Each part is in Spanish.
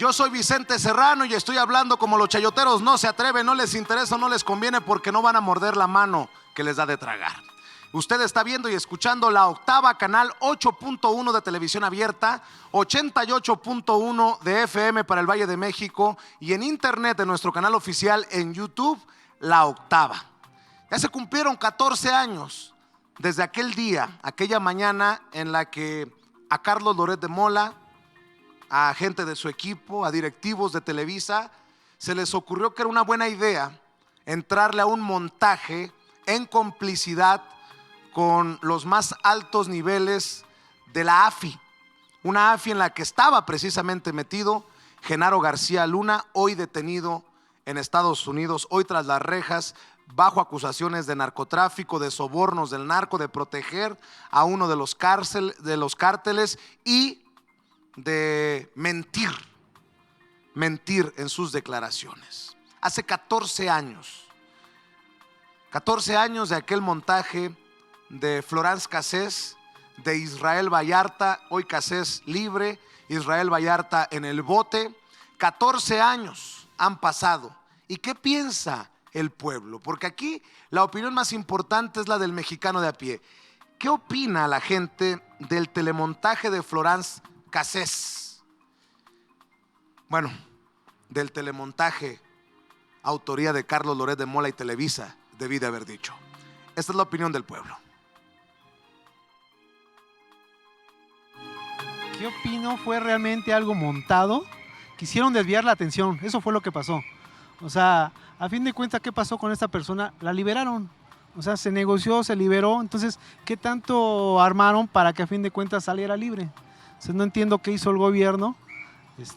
Yo soy Vicente Serrano y estoy hablando como los chayoteros no se atreven, no les interesa, no les conviene porque no van a morder la mano que les da de tragar. Usted está viendo y escuchando La Octava, canal 8.1 de televisión abierta, 88.1 de FM para el Valle de México y en internet de nuestro canal oficial en YouTube, La Octava. Ya se cumplieron 14 años desde aquel día, aquella mañana en la que a Carlos Loret de Mola, a gente de su equipo, a directivos de Televisa, se les ocurrió que era una buena idea entrarle a un montaje en complicidad con los más altos niveles de la AFI, una AFI en la que estaba precisamente metido Genaro García Luna, hoy detenido en Estados Unidos, hoy tras las rejas, bajo acusaciones de narcotráfico, de sobornos del narco, de proteger a uno de los cárteles y de mentir en sus declaraciones. Hace 14 años de aquel montaje de Florence Cassés, de Israel Vallarta, hoy Cassés libre, Israel Vallarta en el bote. 14 años han pasado. ¿Y qué piensa el pueblo? Porque aquí la opinión más importante es la del mexicano de a pie. ¿Qué opina la gente del telemontaje de Florence Cassés? Bueno, del telemontaje autoría de Carlos Loret de Mola y Televisa, debí de haber dicho. Esta es la opinión del pueblo. ¿Qué opino? ¿Fue realmente algo montado? Quisieron desviar la atención, eso fue lo que pasó. O sea, a fin de cuentas, ¿qué pasó con esta persona? La liberaron. O sea, se negoció, se liberó. Entonces, ¿qué tanto armaron para que a fin de cuentas saliera libre? O sea, no entiendo qué hizo el gobierno.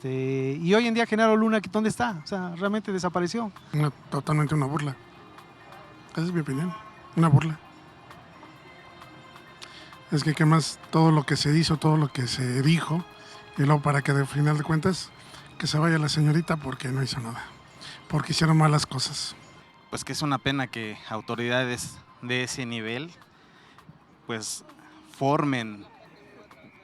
Y hoy en día Genaro Luna, ¿dónde está? O sea, realmente desapareció. Totalmente una burla. Esa es mi opinión, una burla. Es que qué más, todo lo que se hizo, todo lo que se dijo, y luego para que al final de cuentas que se vaya la señorita porque no hizo nada, porque hicieron malas cosas. Pues que es una pena que autoridades de ese nivel pues formen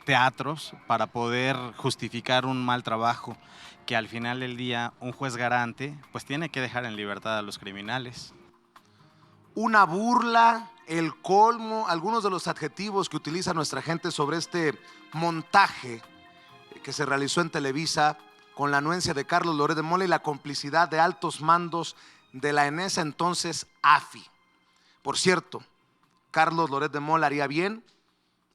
teatros para poder justificar un mal trabajo, que al final del día un juez garante pues tiene que dejar en libertad a los criminales. Una burla, el colmo, algunos de los adjetivos que utiliza nuestra gente sobre este montaje que se realizó en Televisa con la anuencia de Carlos Loret de Mola y la complicidad de altos mandos de la en ese entonces AFI. Por cierto, Carlos Loret de Mola haría bien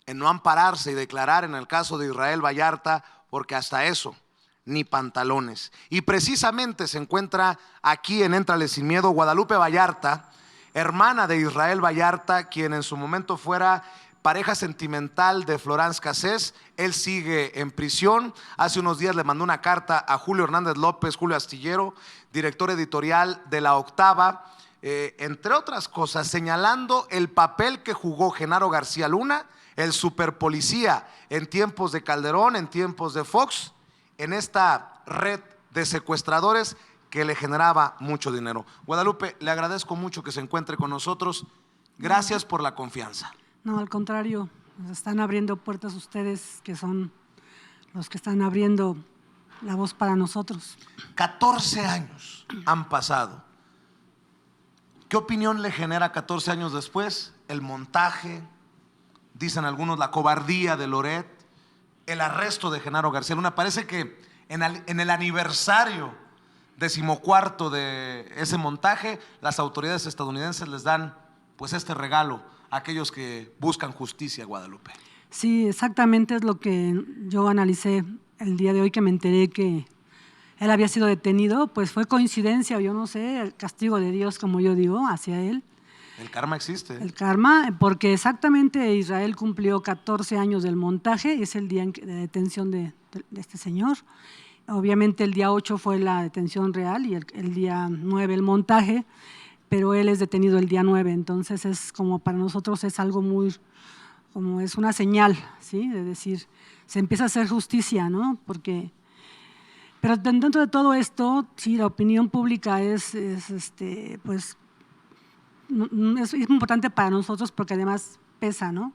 en no ampararse y declarar en el caso de Israel Vallarta, porque hasta eso, ni pantalones. Y precisamente se encuentra aquí en Éntrale Sin Miedo Guadalupe Vallarta, hermana de Israel Vallarta, quien en su momento fuera pareja sentimental de Florence Cassés. Él sigue en prisión. Hace unos días le mandó una carta a Julio Hernández López, Julio Astillero, director editorial de La Octava, entre otras cosas, señalando el papel que jugó Genaro García Luna, el superpolicía en tiempos de Calderón, en tiempos de Fox, en esta red de secuestradores que le generaba mucho dinero. Guadalupe, le agradezco mucho que se encuentre con nosotros. Gracias por la confianza. No, al contrario, nos están abriendo puertas ustedes, que son los que están abriendo la voz para nosotros. 14 años han pasado. ¿Qué opinión le genera 14 años después? El montaje, dicen algunos la cobardía de Loret, el arresto de Genaro García Luna. Parece que en el aniversario 14º de ese montaje, las autoridades estadounidenses les dan pues este regalo a aquellos que buscan justicia, Guadalupe. Sí, exactamente es lo que yo analicé el día de hoy, que me enteré que él había sido detenido. Pues fue coincidencia o yo no sé, el castigo de Dios, como yo digo, hacia él. El karma existe. El karma, porque exactamente Israel cumplió 14 años del montaje, es el día de detención de este señor. Obviamente el día 8 fue la detención real y el día 9 el montaje, pero él es detenido el día 9, entonces es como para nosotros es algo muy, como es una señal, ¿sí? De decir, se empieza a hacer justicia, ¿no? Pero dentro de todo esto, sí, la opinión pública pues, es importante para nosotros porque además pesa, ¿no?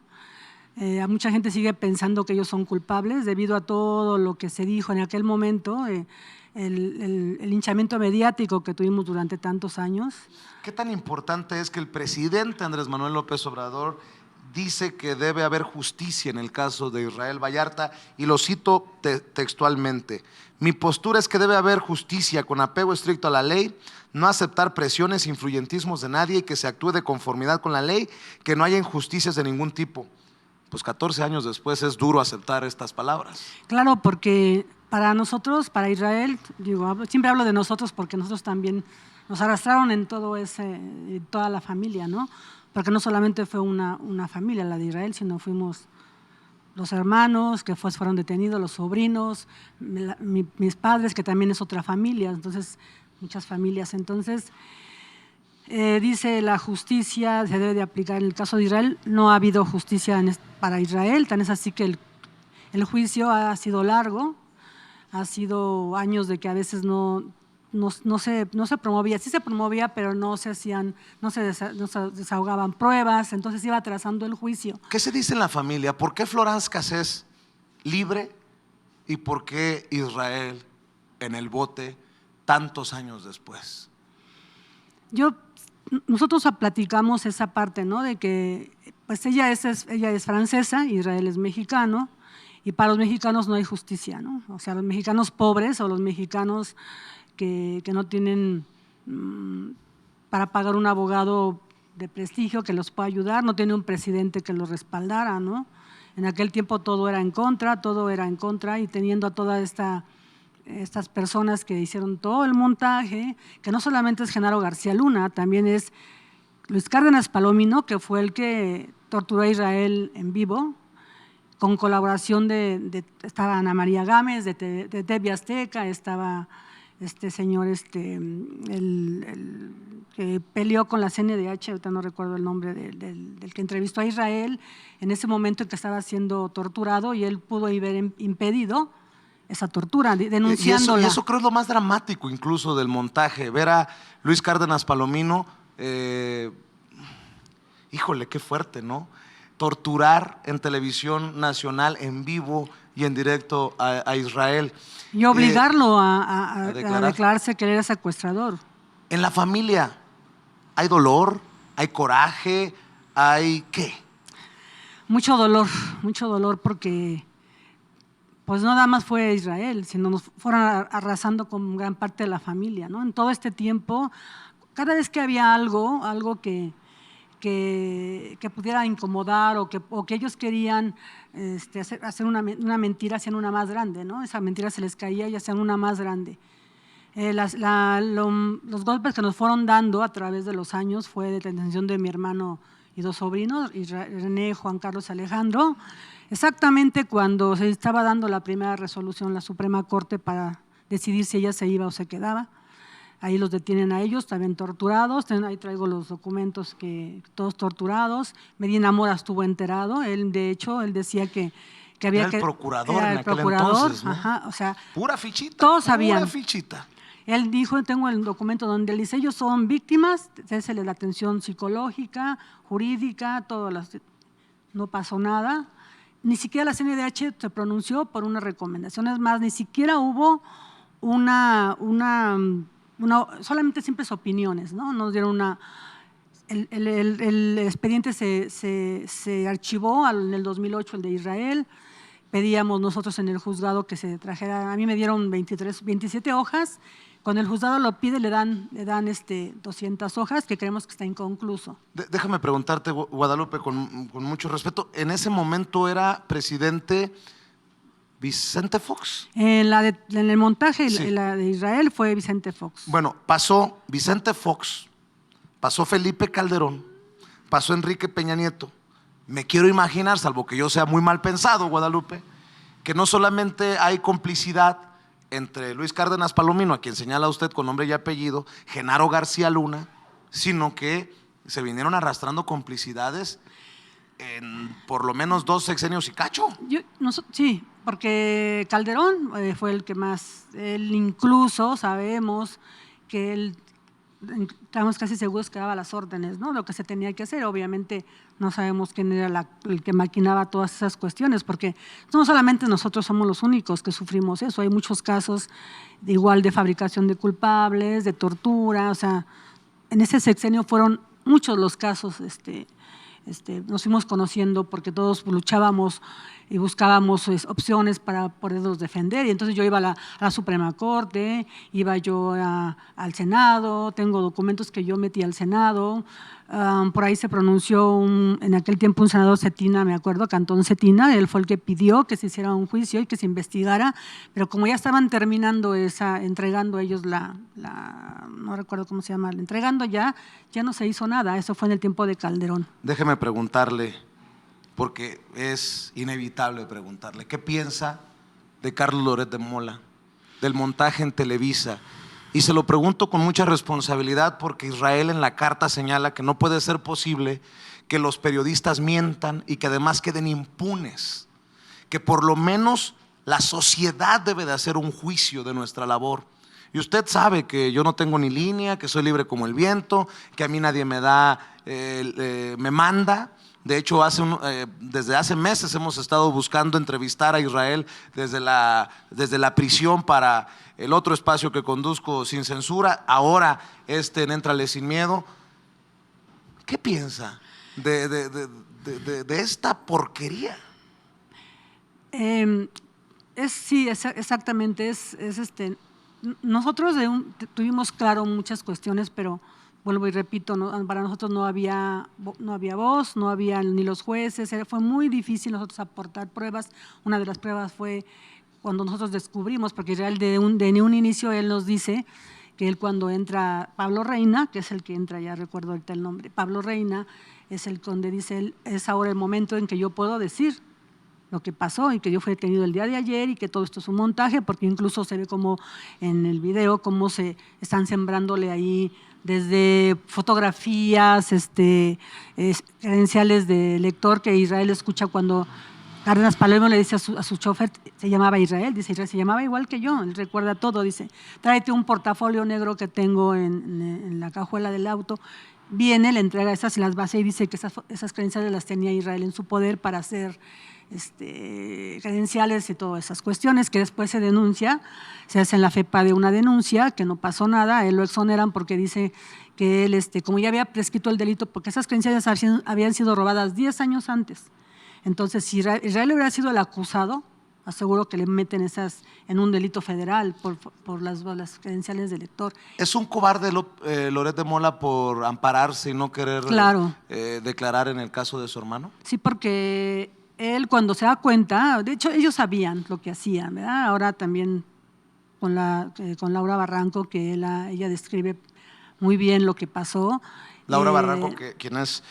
A mucha gente sigue pensando que ellos son culpables debido a todo lo que se dijo en aquel momento, el linchamiento mediático que tuvimos durante tantos años. ¿Qué tan importante es que el presidente Andrés Manuel López Obrador dice que debe haber justicia en el caso de Israel Vallarta? Y lo cito textualmente: mi postura es que debe haber justicia con apego estricto a la ley, no aceptar presiones, influyentismos de nadie y que se actúe de conformidad con la ley, que no haya injusticias de ningún tipo. Pues 14 años después es duro aceptar estas palabras. Claro, porque para nosotros, para Israel, siempre hablo de nosotros porque nosotros también nos arrastraron en todo toda la familia, ¿no? Porque no solamente fue una familia la de Israel, sino fuimos los hermanos que fueron detenidos, los sobrinos, mis padres, que también es otra familia, entonces muchas familias. Entonces, dice la justicia se debe de aplicar en el caso de Israel. No ha habido justicia para Israel, tan es así que el juicio ha sido largo, ha sido años de que a veces no se promovía, sí se promovía, pero no se desahogaban pruebas, entonces iba atrasando el juicio. ¿Qué se dice en la familia? ¿Por qué Florence Cassés libre y por qué Israel en el bote tantos años después? Nosotros platicamos esa parte, ¿no? De que pues ella es francesa, Israel es mexicano, y para los mexicanos no hay justicia, ¿no? O sea, los mexicanos pobres o los mexicanos que no tienen para pagar un abogado de prestigio que los pueda ayudar, no tiene un presidente que los respaldara, ¿no? En aquel tiempo todo era en contra, y teniendo a toda estas personas que hicieron todo el montaje, que no solamente es Genaro García Luna, también es Luis Cárdenas Palomino, que fue el que torturó a Israel en vivo, con colaboración estaba Ana María Gámez de TV Azteca, estaba este señor, el que peleó con la CNDH, ahorita no recuerdo el nombre del que entrevistó a Israel, en ese momento en que estaba siendo torturado, y él pudo haber impedido esa tortura, denunciándola. Y eso creo es lo más dramático incluso del montaje, ver a Luis Cárdenas Palomino, híjole, qué fuerte, ¿no? Torturar en televisión nacional, en vivo y en directo a Israel. Y obligarlo a declararse que él era secuestrador. En la familia, ¿hay dolor? ¿Hay coraje? ¿Hay qué? Mucho dolor porque pues no nada más fue Israel, sino nos fueron arrasando con gran parte de la familia, ¿no? En todo este tiempo, cada vez que había algo que pudiera incomodar o que ellos querían hacer una mentira, hacían una más grande, ¿no? Esa mentira se les caía y hacían una más grande. Los golpes que nos fueron dando a través de los años fue detención de mi hermano y dos sobrinos, René, Juan Carlos y Alejandro, exactamente cuando se estaba dando la primera resolución en la Suprema Corte para decidir si ella se iba o se quedaba. Ahí los detienen a ellos, también torturados. Ahí traigo los documentos, todos torturados. Medina Mora estuvo enterado. Él, de hecho, él decía que había era el procurador en aquel entonces, ¿no? Ajá, o sea, pura fichita. Todos sabían. Pura fichita. Él dijo, tengo el documento donde él dice, ellos son víctimas, désele la atención psicológica, jurídica, no pasó nada. Ni siquiera la CNDH se pronunció por una recomendación. Es más, ni siquiera hubo solamente simples opiniones, ¿no? Nos dieron el expediente se archivó en el 2008, el de Israel. Pedíamos nosotros en el juzgado que se trajera, a mí me dieron 27 hojas, cuando el juzgado lo pide le dan 200 hojas que creemos que está inconcluso. Déjame preguntarte, Guadalupe, con mucho respeto, ¿en ese momento era presidente Vicente Fox? En el montaje, sí. La de Israel fue Vicente Fox. Bueno, pasó Vicente Fox, pasó Felipe Calderón, pasó Enrique Peña Nieto. Me quiero imaginar, salvo que yo sea muy mal pensado, Guadalupe, que no solamente hay complicidad entre Luis Cárdenas Palomino, a quien señala usted con nombre y apellido, Genaro García Luna, sino que se vinieron arrastrando complicidades en por lo menos 2 sexenios y cacho. Sí, porque Calderón fue el que más, él incluso sabemos que él estábamos casi seguros que daba las órdenes, ¿no? Lo que se tenía que hacer. Obviamente no sabemos quién era el que maquinaba todas esas cuestiones, porque no solamente nosotros somos los únicos que sufrimos eso, hay muchos casos igual de fabricación de culpables, de tortura, o sea, en ese sexenio fueron muchos los casos, nos fuimos conociendo porque todos luchábamos y buscábamos opciones para poderlos defender. Y entonces yo iba a la Suprema Corte, iba yo al Senado, tengo documentos que yo metí al Senado. Por ahí se pronunció en aquel tiempo un senador Cetina, me acuerdo, Cantón Cetina, él fue el que pidió que se hiciera un juicio y que se investigara, pero como ya estaban terminando entregando ellos no recuerdo cómo se llama, entregando ya no se hizo nada. Eso fue en el tiempo de Calderón. Déjeme preguntarle, porque es inevitable preguntarle, ¿qué piensa de Carlos Loret de Mola, del montaje en Televisa? Y se lo pregunto con mucha responsabilidad porque Israel en la carta señala que no puede ser posible que los periodistas mientan y que además queden impunes, que por lo menos la sociedad debe de hacer un juicio de nuestra labor. Y usted sabe que yo no tengo ni línea, que soy libre como el viento, que a mí nadie me manda. De hecho, desde hace meses hemos estado buscando entrevistar a Israel desde la prisión para el otro espacio que conduzco sin censura, ahora en Éntrale Sin Miedo. ¿Qué piensa de esta porquería? Sí, exactamente. Nosotros tuvimos claro muchas cuestiones, pero vuelvo y repito, para nosotros no había voz, no había ni los jueces, fue muy difícil nosotros aportar pruebas. Una de las pruebas fue cuando nosotros descubrimos, porque Israel de un inicio él nos dice que él cuando entra Pablo Reina, que es el que entra, ya recuerdo ahorita el nombre, Pablo Reina es el donde dice él, es ahora el momento en que yo puedo decir lo que pasó y que yo fui detenido el día de ayer y que todo esto es un montaje, porque incluso se ve como en el video cómo se están sembrándole ahí desde fotografías, credenciales de lector que Israel escucha cuando Cárdenas Palermo le dice a su chofer, se llamaba Israel, dice Israel, se llamaba igual que yo, él recuerda todo, dice, tráete un portafolio negro que tengo en la cajuela del auto. Viene, le entrega esas y las base y dice que esas credenciales las tenía Israel en su poder para hacer credenciales y todas esas cuestiones, que después se denuncia, se hace en la FEPA de una denuncia, que no pasó nada, él lo exoneran porque dice que él, como ya había prescrito el delito, porque esas credenciales habían sido robadas 10 años antes. Entonces, si Israel hubiera sido el acusado, aseguro que le meten esas en un delito federal por las credenciales del lector. ¿Es un cobarde Loret de Mola por ampararse y no querer declarar en el caso de su hermano? Sí, porque él cuando se da cuenta, de hecho ellos sabían lo que hacían, ¿verdad? Ahora también con Laura Barranco, que ella describe muy bien lo que pasó. Laura Barranco, quien es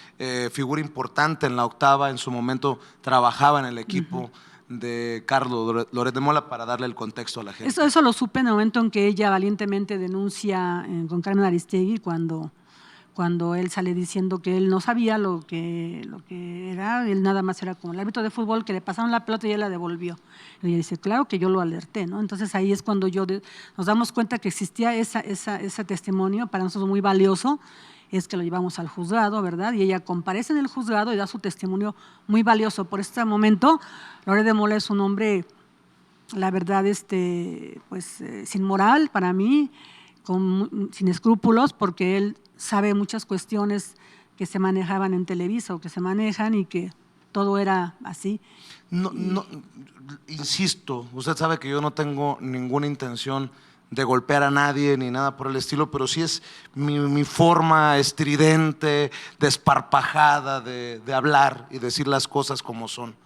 figura importante en la Octava, en su momento trabajaba en el equipo de Carlos Loret de Mola, para darle el contexto a la gente. Eso lo supe en el momento en que ella valientemente denuncia con Carmen Aristegui, cuando él sale diciendo que él no sabía lo que era, él nada más era como el árbitro de fútbol que le pasaron la pelota y él la devolvió. Y ella dice, claro que yo lo alerté, ¿no? Entonces ahí es cuando nos damos cuenta que existía ese testimonio, para nosotros muy valioso, es que lo llevamos al juzgado, ¿verdad? Y ella comparece en el juzgado y da su testimonio muy valioso. Por este momento, Loret de Mola es un hombre, la verdad, sin moral para mí, sin escrúpulos, porque él sabe muchas cuestiones que se manejaban en Televisa o que se manejan y que todo era así. No, insisto, usted sabe que yo no tengo ninguna intención de golpear a nadie ni nada por el estilo, pero sí es mi forma estridente, desparpajada de hablar y decir las cosas como son.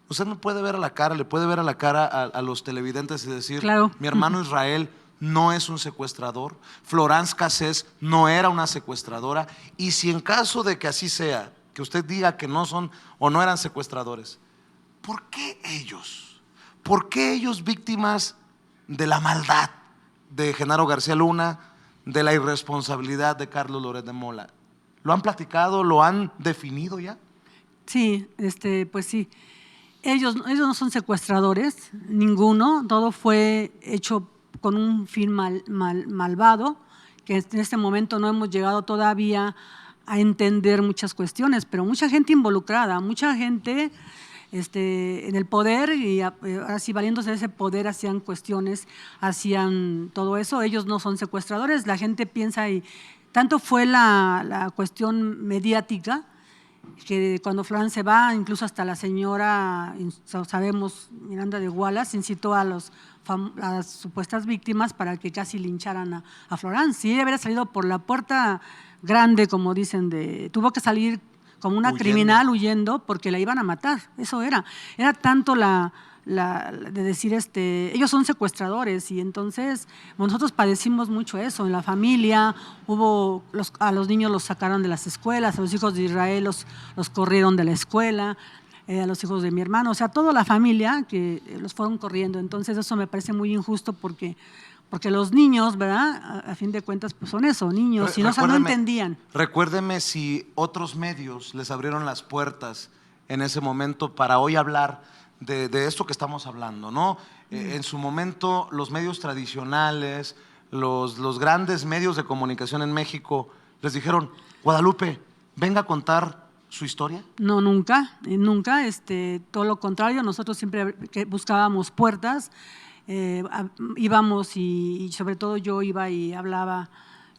Usted me puede ver a la cara, le puede ver a la cara a los televidentes y decir, claro, mi hermano Israel no es un secuestrador, Florence Cassés no era una secuestradora, y si en caso de que así sea, que usted diga que no son o no eran secuestradores, ¿por qué ellos? ¿Por qué ellos víctimas de la maldad de Genaro García Luna, de la irresponsabilidad de Carlos Loret de Mola? ¿Lo han platicado? ¿Lo han definido ya? Sí, pues sí. Ellos no son secuestradores, ninguno. Todo fue hecho con un fin malvado, que en este momento no hemos llegado todavía a entender muchas cuestiones, pero mucha gente involucrada, mucha gente en el poder y así valiéndose de ese poder hacían cuestiones, hacían todo eso. Ellos no son secuestradores, la gente piensa y tanto fue la cuestión mediática que cuando Florán se va, incluso hasta la señora, sabemos, Miranda de Wallace, incitó a las supuestas víctimas para que casi lincharan a Florán. Si ella hubiera salido por la puerta grande, como dicen, tuvo que salir como una criminal huyendo porque la iban a matar. Eso era tanto de decir, ellos son secuestradores y entonces nosotros padecimos mucho eso en la familia. A los niños los sacaron de las escuelas, a los hijos de Israel los corrieron de la escuela, a los hijos de mi hermano, o sea, toda la familia que los fueron corriendo. Entonces eso me parece muy injusto porque los niños, ¿verdad? A fin de cuentas, pues son eso, niños, y no entendían. Recuérdeme si otros medios les abrieron las puertas en ese momento para hoy hablar de esto que estamos hablando, ¿no? En su momento, los medios tradicionales, los grandes medios de comunicación en México, les dijeron, Guadalupe, venga a contar su historia. No, nunca, todo lo contrario, nosotros siempre buscábamos puertas. Íbamos y sobre todo yo iba y hablaba.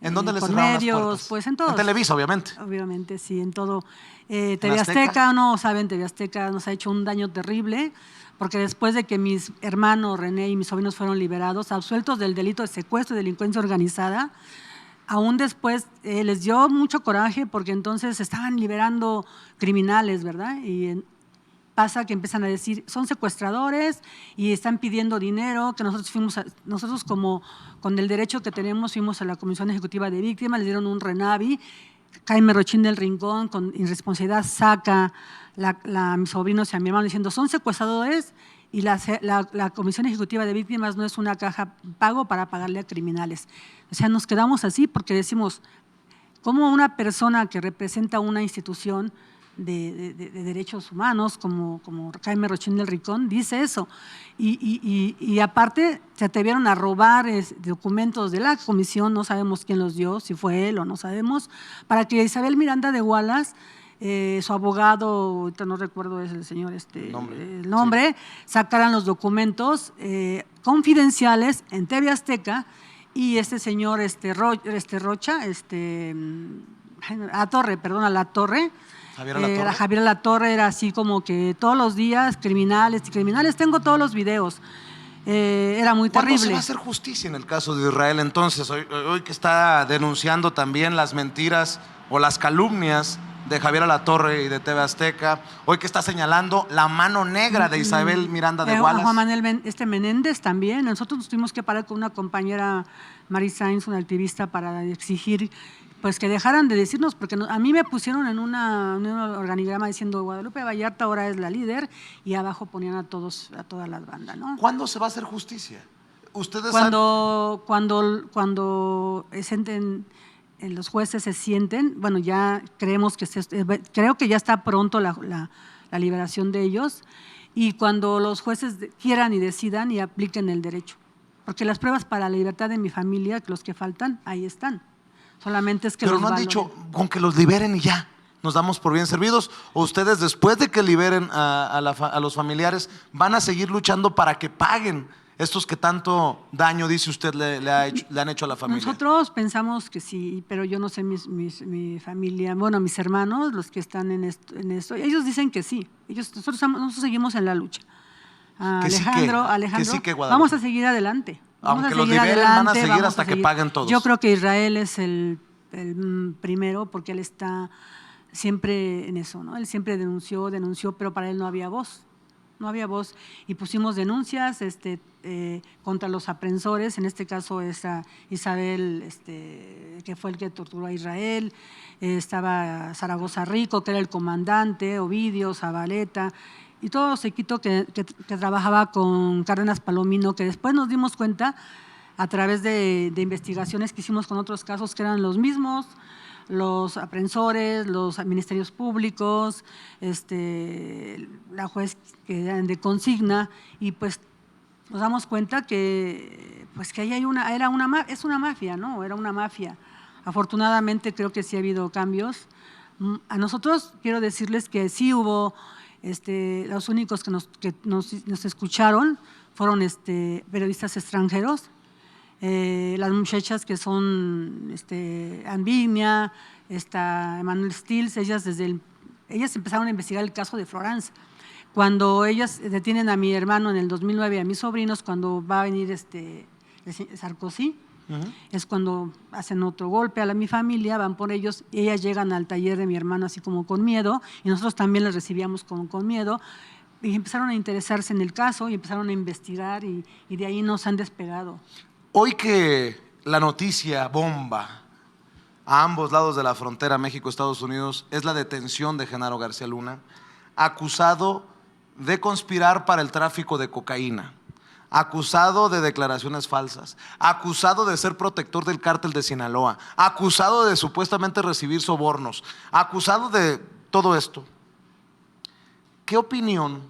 ¿En dónde les con cerraron medios, las puertas? pues en todos. En Televisa, obviamente. Obviamente, sí, en todo. TV Azteca, no saben, TV Azteca nos ha hecho un daño terrible, porque después de que mis hermanos René y mis sobrinos fueron liberados, absueltos del delito de secuestro y delincuencia organizada, aún después les dio mucho coraje porque entonces estaban liberando criminales, ¿verdad? Y pasa que empiezan a decir, son secuestradores y están pidiendo dinero, que nosotros como con el derecho que tenemos fuimos a la Comisión Ejecutiva de Víctimas, les dieron un RENAVI. Jaime Rochín del Rincón con irresponsabilidad saca a mis sobrinos y a mi hermano diciendo, son secuestradores y la Comisión Ejecutiva de Víctimas no es una caja pago para pagarle a criminales. O sea, nos quedamos así porque decimos, ¿cómo una persona que representa una institución de derechos humanos como Jaime Rochín del Rincón dice eso? Y aparte se atrevieron a robar documentos de la comisión, no sabemos quién los dio, si fue él o no sabemos, para que Isabel Miranda de Wallace, su abogado, ahorita no recuerdo el señor el nombre, sacaran los documentos confidenciales en TV Azteca y este señor Rocha, La Torre, Javier Alatorre era así como que todos los días criminales, tengo todos los videos. Era muy terrible. ¿Cuándo se va a hacer justicia en el caso de Israel entonces? Hoy que está denunciando también las mentiras o las calumnias de Javier Alatorre y de TV Azteca, hoy que está señalando la mano negra de Isabel Miranda de Wallace. Juan Manuel Menéndez también. Nosotros nos tuvimos que parar con una compañera, Mari Sainz, una activista, para exigir pues que dejaran de decirnos, porque a mí me pusieron en un organigrama diciendo Guadalupe Vallarta ahora es la líder y abajo ponían a toda la banda, ¿no? ¿Cuándo se va a hacer justicia? Ustedes cuando los jueces se sienten, bueno, ya creo que ya está pronto la liberación de ellos, y cuando los jueces quieran y decidan y apliquen el derecho, porque las pruebas para la libertad de mi familia, los que faltan, ahí están. Solamente es que pero no han dicho con que los liberen y ya nos damos por bien servidos, o ustedes después de que liberen a los familiares van a seguir luchando para que paguen estos que tanto daño, dice usted, le han hecho a la familia. Nosotros pensamos que sí, pero yo no sé mi familia, bueno, mis hermanos, los que están en esto, ellos dicen que sí, nosotros seguimos en la lucha. Alejandro, vamos a seguir adelante. Aunque los liberen, van a seguir hasta que paguen todos. Yo creo que Israel es el primero porque él está siempre en eso, ¿no? Él siempre denunció, pero para él no había voz. No había voz y pusimos denuncias contra los aprensores, en este caso esa Isabel, que fue el que torturó a Israel, estaba Zaragoza Rico, que era el comandante, Ovidio, Zabaleta, y todo séquito que trabajaba con Cárdenas Palomino, que después nos dimos cuenta a través de investigaciones que hicimos con otros casos que eran los mismos, los aprensores, los ministerios públicos, la juez que eran de consigna, y pues nos damos cuenta que pues que ahí hay es una mafia, ¿no? Era una mafia. Afortunadamente creo que sí ha habido cambios. A nosotros quiero decirles que sí hubo, los únicos que nos escucharon fueron periodistas extranjeros. Las muchachas que son Anvinia, Emanuel Stills, ellas empezaron a investigar el caso de Florence. Cuando ellas detienen a mi hermano en el 2009, a mis sobrinos, cuando va a venir Sarkozy, es cuando hacen otro golpe a mi familia, van por ellos, y ellas llegan al taller de mi hermano así como con miedo, y nosotros también les recibíamos como con miedo, y empezaron a interesarse en el caso, y empezaron a investigar, y de ahí nos han despegado. Hoy que la noticia bomba a ambos lados de la frontera México-Estados Unidos es la detención de Genaro García Luna, acusado de conspirar para el tráfico de cocaína, acusado de declaraciones falsas, acusado de ser protector del cártel de Sinaloa, acusado de supuestamente recibir sobornos, acusado de todo esto. ¿Qué opinión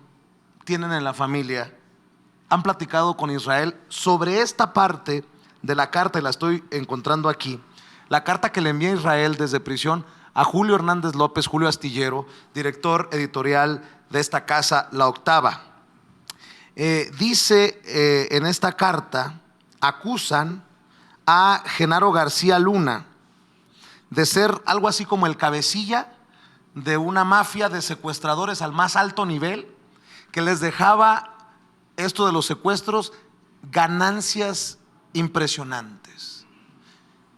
tienen en la familia? ¿Han platicado con Israel sobre esta parte de la carta? Y la estoy encontrando aquí. La carta que le envía Israel desde prisión a Julio Hernández López, Julio Astillero, director editorial de esta casa, La Octava. Dice en esta carta, acusan a Genaro García Luna de ser algo así como el cabecilla de una mafia de secuestradores al más alto nivel, que les dejaba esto de los secuestros ganancias impresionantes.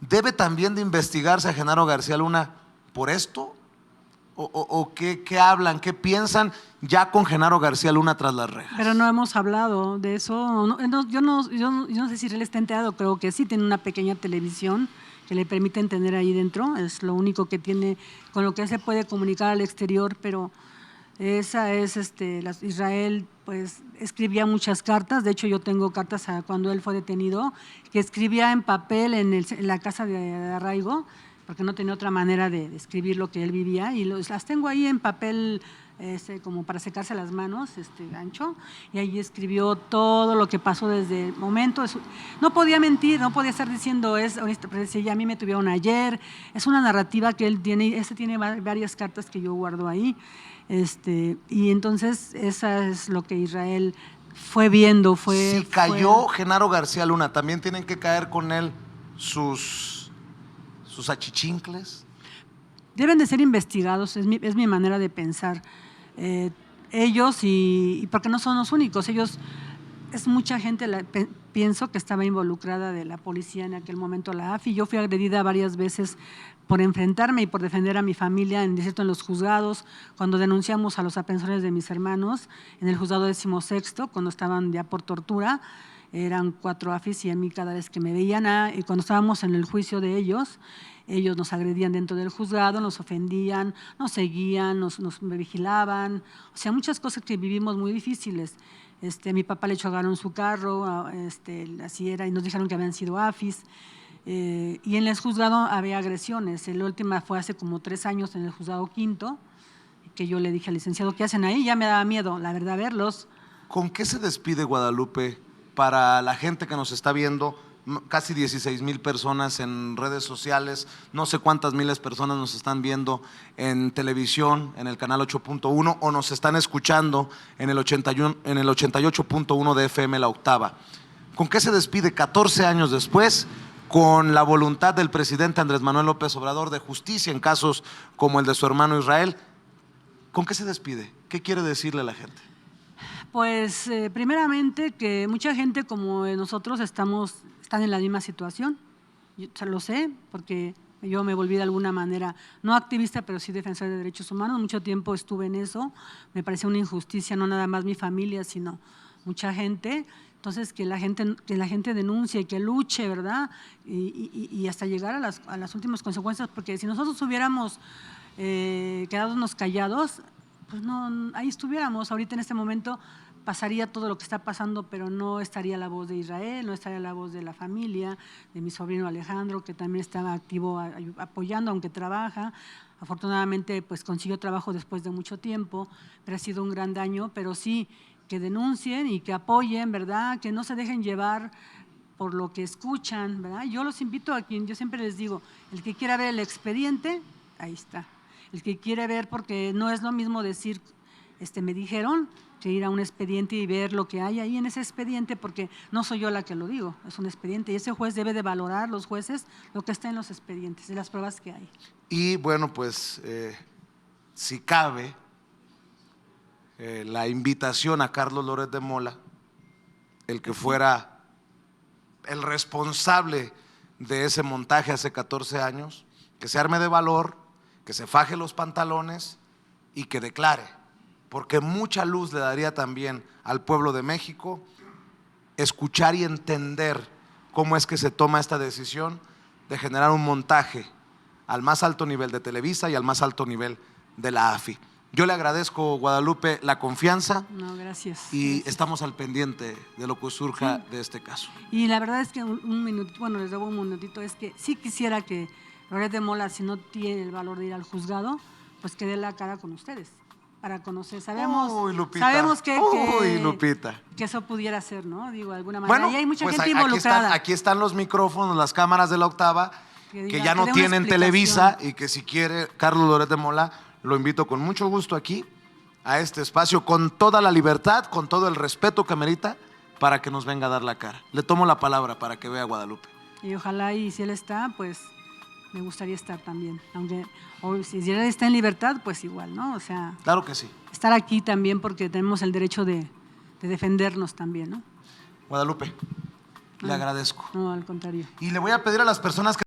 ¿Debe también de investigarse a Genaro García Luna por esto? ¿O qué hablan, qué piensan ya con Genaro García Luna tras las rejas? Pero no hemos hablado de eso. Yo no sé si él está enterado, creo que sí, tiene una pequeña televisión que le permiten tener ahí dentro, es lo único que tiene, con lo que se puede comunicar al exterior, pero esa es, Israel pues escribía muchas cartas, de hecho yo tengo cartas a cuando él fue detenido, que escribía en papel en la casa de arraigo, porque no tenía otra manera de escribir lo que él vivía, y las tengo ahí en papel como para secarse las manos, ancho, y ahí escribió todo lo que pasó desde el momento. No podía mentir, no podía estar diciendo, a mí me tuvieron ayer, es una narrativa que él tiene, tiene varias cartas que yo guardo ahí, y entonces esa es lo que Israel fue viendo. Si cayó Genaro García Luna, ¿también tienen que caer con él sus achichincles? Deben de ser investigados, es mi manera de pensar. Ellos, y porque no son los únicos, es mucha gente, pienso que estaba involucrada de la policía en aquel momento, la AFI. Yo fui agredida varias veces por enfrentarme y por defender a mi familia, en los juzgados, cuando denunciamos a los apensores de mis hermanos, en el juzgado 16º, cuando estaban ya por tortura, eran 4 AFIs y a mí cada vez que me veían, y cuando estábamos en el juicio de ellos nos agredían dentro del juzgado, nos ofendían, nos seguían, nos vigilaban, o sea, muchas cosas que vivimos muy difíciles. A mi papá le chocaron su carro, así era, y nos dijeron que habían sido AFIs. Y en el juzgado había agresiones. La última fue hace como 3 años en el juzgado 5º, que yo le dije al licenciado, ¿qué hacen ahí? Ya me daba miedo, la verdad, verlos. ¿Con qué se despide Guadalupe para la gente que nos está viendo? Casi 16,000 personas en redes sociales, no sé cuántas miles de personas nos están viendo en televisión, en el canal 8.1, o nos están escuchando en el 88.1 de FM La Octava. ¿Con qué se despide 14 años después? Con la voluntad del presidente Andrés Manuel López Obrador de justicia en casos como el de su hermano Israel. ¿Con qué se despide? ¿Qué quiere decirle a la gente? Pues primeramente que mucha gente como nosotros están en la misma situación. Yo lo sé porque yo me volví de alguna manera, no activista, pero sí defensora de derechos humanos. Mucho tiempo estuve en eso. Me parecía una injusticia, no nada más mi familia, sino mucha gente. Entonces, que la gente denuncie y que luche, ¿verdad? Y hasta llegar a las últimas consecuencias, porque si nosotros hubiéramos quedándonos callados, pues no, ahí estuviéramos. Ahorita en este momento pasaría todo lo que está pasando, pero no estaría la voz de Israel, no estaría la voz de la familia, de mi sobrino Alejandro, que también estaba activo apoyando, aunque trabaja. Afortunadamente, pues consiguió trabajo después de mucho tiempo, pero ha sido un gran daño. Pero sí, que denuncien y que apoyen, ¿verdad? Que no se dejen llevar por lo que escuchan, ¿verdad? Yo los invito a quien, yo siempre les digo, el que quiera ver el expediente, ahí está. El que quiere ver, porque no es lo mismo decir, me dijeron, que ir a un expediente y ver lo que hay ahí en ese expediente, porque no soy yo la que lo digo, es un expediente y ese juez debe de valorar, los jueces, lo que está en los expedientes y las pruebas que hay. Y bueno, pues si cabe, la invitación a Carlos Loret de Mola, el que fuera el responsable de ese montaje hace 14 años, que se arme de valor, que se faje los pantalones y que declare, porque mucha luz le daría también al pueblo de México escuchar y entender cómo es que se toma esta decisión de generar un montaje al más alto nivel de Televisa y al más alto nivel de la AFI. Yo le agradezco, Guadalupe, la confianza. No, gracias. Y Gracias. estamos al pendiente de lo que surja de este caso. Y la verdad es que un minuto, bueno, les debo un minutito, es que sí quisiera que Loret de Mola, si no tiene el valor de ir al juzgado, pues que dé la cara con ustedes para conocer. Sabemos, Uy, Lupita. sabemos Uy, Lupita. que eso pudiera ser, ¿no? Digo, de alguna manera. Bueno, y hay mucha pues gente aquí involucrada. aquí están los micrófonos, las cámaras de la octava, Que que diga, ya no que dé una tienen explicación. Televisa y que si quiere Carlos Loret de Mola, lo invito con mucho gusto aquí, a este espacio, con toda la libertad, con todo el respeto que merita, para que nos venga a dar la cara. Le tomo la palabra para que vea a Guadalupe. Y ojalá, y si él está, pues me gustaría estar también. Aunque, o si él está en libertad, pues igual, ¿no? O sea, Claro que sí. estar aquí también porque tenemos el derecho de defendernos también, ¿no? Guadalupe, le agradezco. No, al contrario. Y le voy a pedir a las personas que